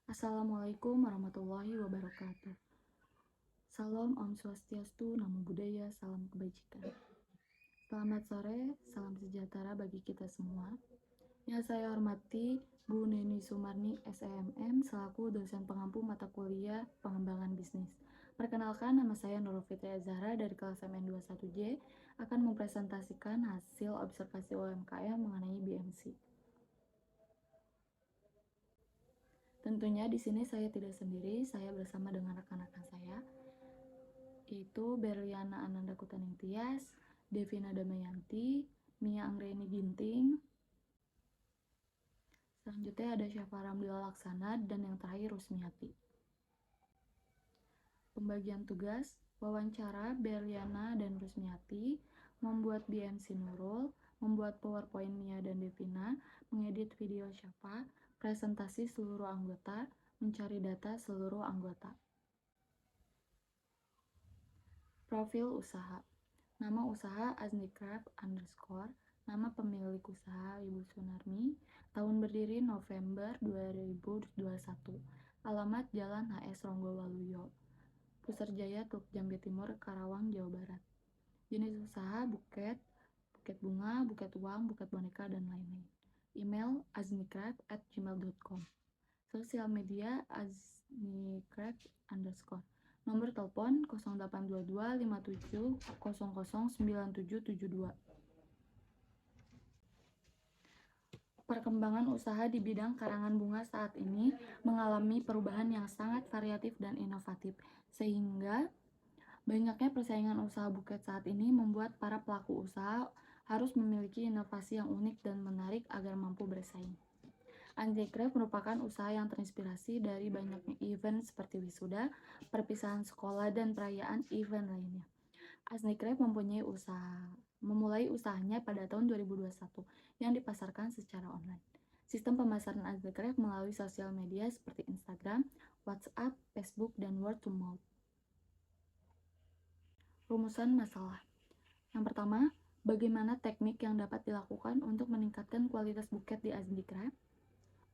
Assalamualaikum warahmatullahi wabarakatuh. Salam Om Swastiastu, Namo Buddhaya, salam kebajikan. Selamat sore, salam sejahtera bagi kita semua. Yang saya hormati Bu Neni Sumarni, SEMM, selaku dosen pengampu mata kuliah pengembangan bisnis. Perkenalkan, nama saya Nurul Fitri Azhara dari kelas MN21J akan mempresentasikan hasil observasi UMKM mengenai BMC. Tentunya di sini saya tidak sendiri, saya bersama dengan rekan-rekan saya, yaitu Berliana Ananda Kutaning Tias, Devina Damayanti, Mia Anggreni Ginting, selanjutnya ada Syafa Ramdila Laksana, dan yang terakhir Rusmiati. Pembagian tugas, wawancara Berliana dan Rusmiati, membuat BMC Nurul, membuat PowerPoint Mia dan Devina, mengedit video Syafa, presentasi seluruh anggota, mencari data seluruh anggota. Profil usaha. Nama usaha Aznicraft _ nama pemilik usaha Ibu Sunarmi, tahun berdiri November 2021, alamat Jalan HS Ronggowaluyo, Pusar Jaya, Teluk Jambe Timur, Karawang, Jawa Barat. Jenis usaha buket, buket bunga, buket uang, buket boneka, dan lain-lain. Email aznicraft@gmail.com. Sosial media aznicraft_. Nomor telepon 0822 57 00 9772. Perkembangan usaha di bidang karangan bunga saat ini mengalami perubahan yang sangat variatif dan inovatif, sehingga banyaknya persaingan usaha buket saat ini membuat para pelaku usaha harus memiliki inovasi yang unik dan menarik agar mampu bersaing. Aznicraft merupakan usaha yang terinspirasi dari banyaknya event seperti wisuda, perpisahan sekolah, dan perayaan event lainnya. Aznicraft memulai usahanya pada tahun 2021 yang dipasarkan secara online. Sistem pemasaran Aznicraft melalui sosial media seperti Instagram, WhatsApp, Facebook, dan word to mouth. Rumusan masalah. Yang pertama, bagaimana teknik yang dapat dilakukan untuk meningkatkan kualitas buket di Aznicraft?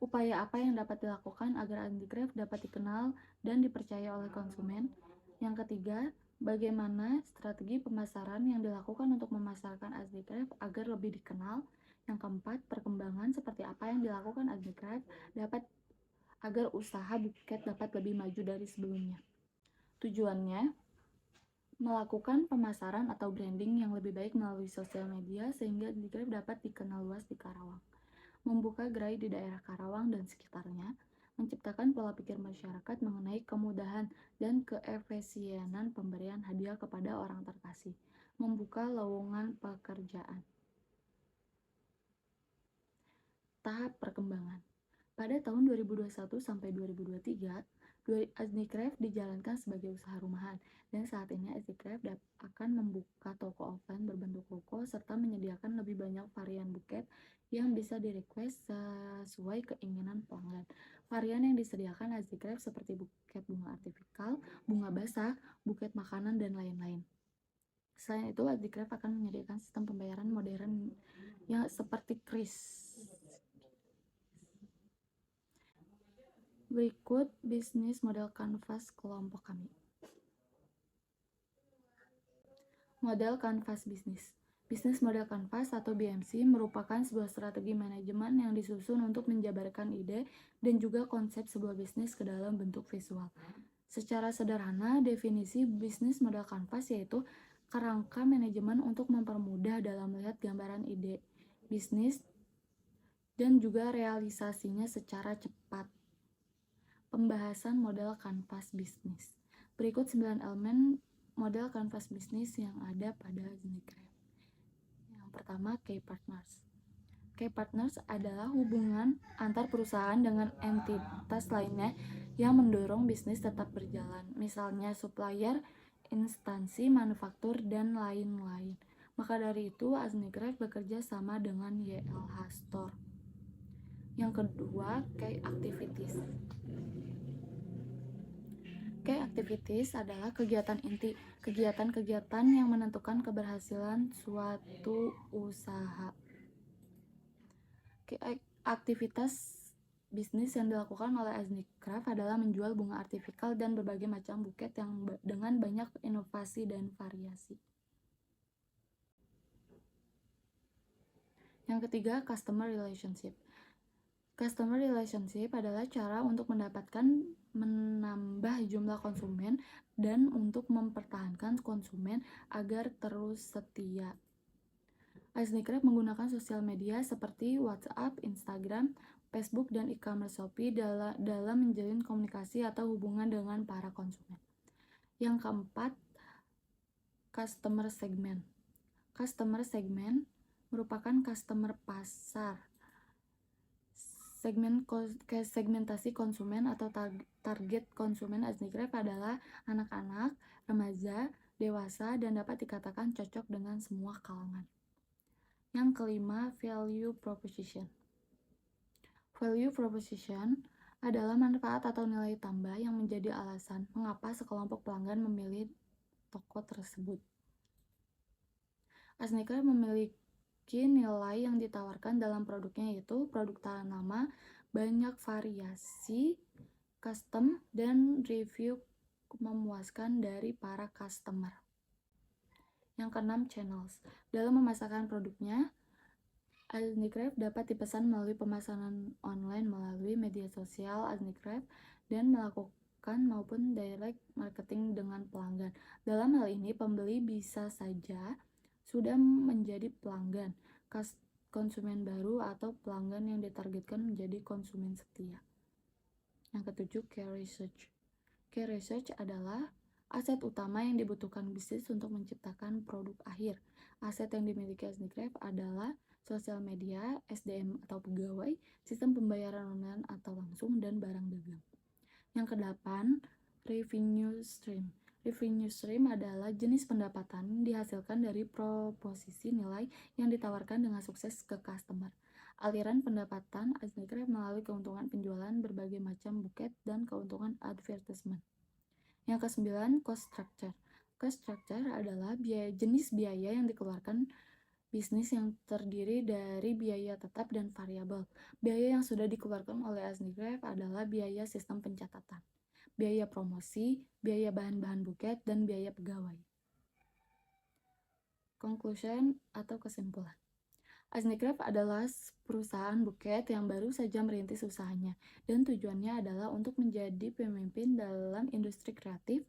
Upaya apa yang dapat dilakukan agar Aznicraft dapat dikenal dan dipercaya oleh konsumen? Yang ketiga, bagaimana strategi pemasaran yang dilakukan untuk memasarkan Aznicraft agar lebih dikenal? Yang keempat, perkembangan seperti apa yang dilakukan Aznicraft agar usaha buket dapat lebih maju dari sebelumnya? Tujuannya, melakukan pemasaran atau branding yang lebih baik melalui sosial media sehingga Aznicraft dapat dikenal luas di Karawang. Membuka gerai di daerah Karawang dan sekitarnya, menciptakan pola pikir masyarakat mengenai kemudahan dan keefisienan pemberian hadiah kepada orang terkasih, membuka lowongan pekerjaan. Tahap perkembangan. Pada tahun 2021 sampai 2023, Aznicraft dijalankan sebagai usaha rumahan, dan saat ini Aznicraft akan membuka toko offline berbentuk ruko serta menyediakan lebih banyak varian buket yang bisa di-request sesuai keinginan pelanggan. Varian yang disediakan Aznicraft seperti buket bunga artifisial, bunga basah, buket makanan, dan lain-lain. Selain itu, Aznicraft akan menyediakan sistem pembayaran modern yang seperti kris. Berikut bisnis model kanvas kelompok kami. Model kanvas bisnis. Bisnis model kanvas atau BMC merupakan sebuah strategi manajemen yang disusun untuk menjabarkan ide dan juga konsep sebuah bisnis ke dalam bentuk visual. Secara sederhana, definisi bisnis model kanvas yaitu kerangka manajemen untuk mempermudah dalam melihat gambaran ide bisnis dan juga realisasinya secara cepat. Pembahasan model kanvas bisnis. Berikut 9 elemen model kanvas bisnis yang ada pada Aznicraft. Yang pertama, key partners. Key partners adalah hubungan antar perusahaan dengan entitas lainnya yang mendorong bisnis tetap berjalan, misalnya supplier, instansi manufaktur, dan lain-lain. Maka dari itu, Aznicraft bekerja sama dengan YLH Store. Yang kedua, key activities. Key activities adalah kegiatan inti, kegiatan-kegiatan yang menentukan keberhasilan suatu usaha. Key aktivitas bisnis yang dilakukan oleh Aznicraft adalah menjual bunga artifisial dan berbagai macam buket yang dengan banyak inovasi dan variasi. Yang ketiga, customer relationship. Customer relationship adalah cara untuk menambah jumlah konsumen dan untuk mempertahankan konsumen agar terus setia. Aznicraft menggunakan sosial media seperti WhatsApp, Instagram, Facebook, dan e-commerce Shopee dalam menjalin komunikasi atau hubungan dengan para konsumen. Yang keempat, customer segment. Customer segment merupakan customer pasar. Segmentasi konsumen atau target konsumen Aznicraft adalah anak-anak, remaja, dewasa, dan dapat dikatakan cocok dengan semua kalangan. Yang kelima, value proposition. Value proposition adalah manfaat atau nilai tambah yang menjadi alasan mengapa sekelompok pelanggan memilih toko tersebut. Aznicraft memiliki nilai yang ditawarkan dalam produknya, yaitu produk tahan lama, banyak variasi, custom, dan review memuaskan dari para customer. Yang keenam, channels. Dalam memasarkan produknya, Aznicraft dapat dipesan melalui pemesanan online melalui media sosial Aznicraft dan melakukan maupun direct marketing dengan pelanggan. Dalam hal ini, pembeli bisa saja sudah menjadi pelanggan, konsumen baru, atau pelanggan yang ditargetkan menjadi konsumen setia. Yang ketujuh, key research. Key research adalah aset utama yang dibutuhkan bisnis untuk menciptakan produk akhir. Aset yang dimiliki Aznicraft adalah sosial media, SDM atau pegawai, sistem pembayaran online atau langsung, dan barang dagang. Yang kedelapan, revenue stream. Revenue stream adalah jenis pendapatan dihasilkan dari proposisi nilai yang ditawarkan dengan sukses ke customer. Aliran pendapatan Aznicraft melalui keuntungan penjualan berbagai macam buket dan keuntungan advertisement. Yang kesembilan, cost structure. Cost structure adalah jenis biaya yang dikeluarkan bisnis yang terdiri dari biaya tetap dan variabel. Biaya yang sudah dikeluarkan oleh Aznicraft adalah biaya sistem pencatatan, biaya promosi, biaya bahan-bahan buket, dan biaya pegawai. Conclusion atau kesimpulan. Aznicraft adalah perusahaan buket yang baru saja merintis usahanya, dan tujuannya adalah untuk menjadi pemimpin dalam industri kreatif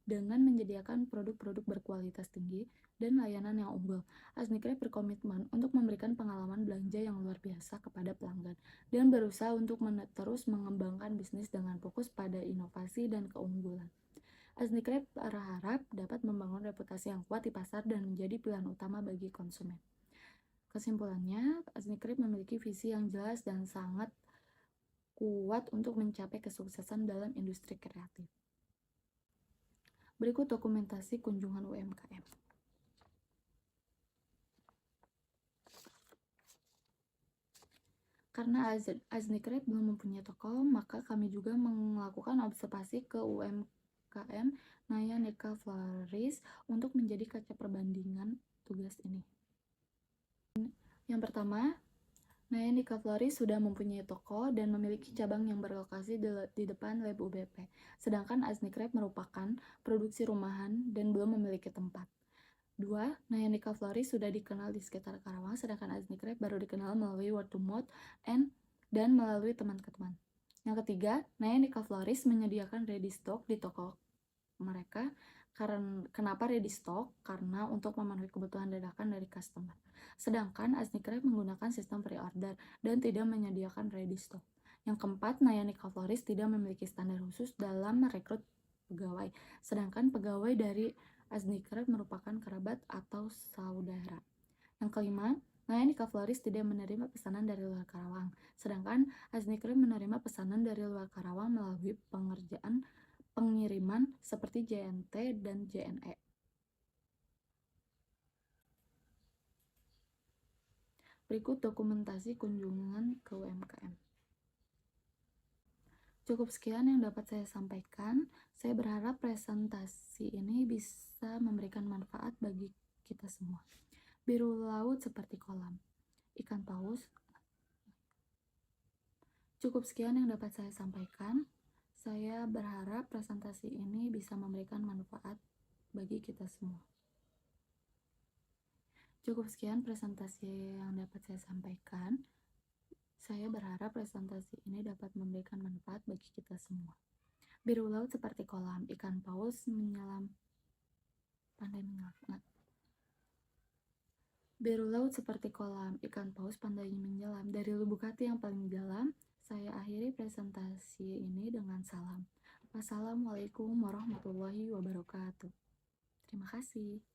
dengan menyediakan produk-produk berkualitas tinggi dan layanan yang unggul. Aznicraft berkomitmen untuk memberikan pengalaman belanja yang luar biasa kepada pelanggan dan berusaha untuk terus mengembangkan bisnis dengan fokus pada inovasi dan keunggulan. Aznicraft berharap dapat membangun reputasi yang kuat di pasar dan menjadi pilihan utama bagi konsumen. Kesimpulannya, Aznicraft memiliki visi yang jelas dan sangat kuat untuk mencapai kesuksesan dalam industri kreatif. Berikut dokumentasi kunjungan UMKM. Karena Aznicraft belum mempunyai toko, maka kami juga melakukan observasi ke UMKM Naya Nika Floris untuk menjadi kaca perbandingan tugas ini. Yang pertama, Naya Nika Floris sudah mempunyai toko dan memiliki cabang yang berlokasi di depan Lab UBP, sedangkan Aznicraft merupakan produksi rumahan dan belum memiliki tempat. 2. Naya Nika Floris sudah dikenal di sekitar Karawang, sedangkan Aznicraft baru dikenal melalui word to mouth dan melalui teman ke teman. Yang ketiga, Naya Nika Floris menyediakan ready stock di toko mereka. Kenapa ready stock? Karena untuk memenuhi kebutuhan dadakan dari customer. Sedangkan Aznicraft menggunakan sistem pre-order dan tidak menyediakan ready stock. Yang keempat, Naya Nika Floris tidak memiliki standar khusus dalam merekrut pegawai, sedangkan pegawai dari Aznicraft merupakan kerabat atau saudara. Yang kelima, Naya Nika Floris tidak menerima pesanan dari luar Karawang, sedangkan Aznicraft menerima pesanan dari luar Karawang melalui pengiriman seperti JNT dan JNE. Berikut dokumentasi kunjungan ke UMKM. Cukup sekian yang dapat saya sampaikan. Saya berharap presentasi ini bisa memberikan manfaat bagi kita semua. Biru laut seperti kolam, ikan paus Cukup sekian yang dapat saya sampaikan. Saya berharap presentasi ini bisa memberikan manfaat bagi kita semua. Cukup sekian presentasi yang dapat saya sampaikan. Saya berharap presentasi ini dapat memberikan manfaat bagi kita semua. Biru laut seperti kolam, ikan paus pandai menyelam. Biru laut seperti kolam, ikan paus pandai menyelam. Dari lubuk hati yang paling dalam, saya akhiri presentasi ini dengan salam. Wassalamualaikum warahmatullahi wabarakatuh. Terima kasih.